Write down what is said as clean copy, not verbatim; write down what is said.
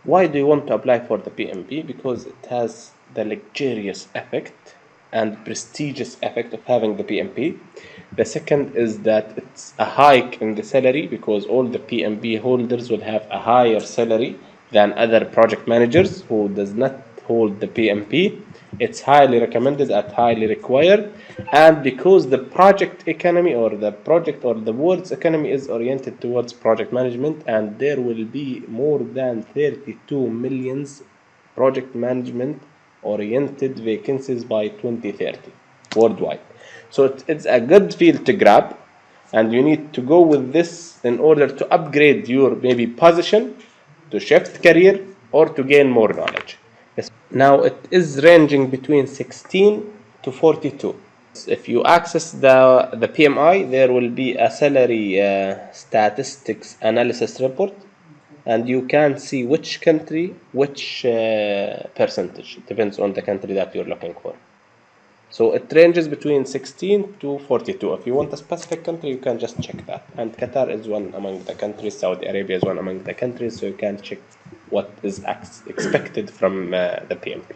Why do you want to apply for the PMP? Because it has the luxurious effect and prestigious effect of having the PMP. The second is that it's a hike in the salary, because all the PMP holders will have a higher salary than other project managers who does not hold the PMP. It's highly recommended and highly required, and because the project economy or the project or the world's economy is oriented towards project management, and there will be more than 32 millions project management oriented vacancies by 2030 worldwide. So it's a good field to grab, and you need to go with this in order to upgrade your maybe position, to shift career, or to gain more knowledge. Now it is ranging between 16 to 42. If you access the PMI, there will be a salary statistics analysis report, and you can see which country, which percentage, depends on the country that you're looking for. So it ranges between 16 to 42. If you want a specific country, you can just check that. And Qatar is one among the countries, Saudi Arabia is one among the countries, so you can check what is expected from the PMP.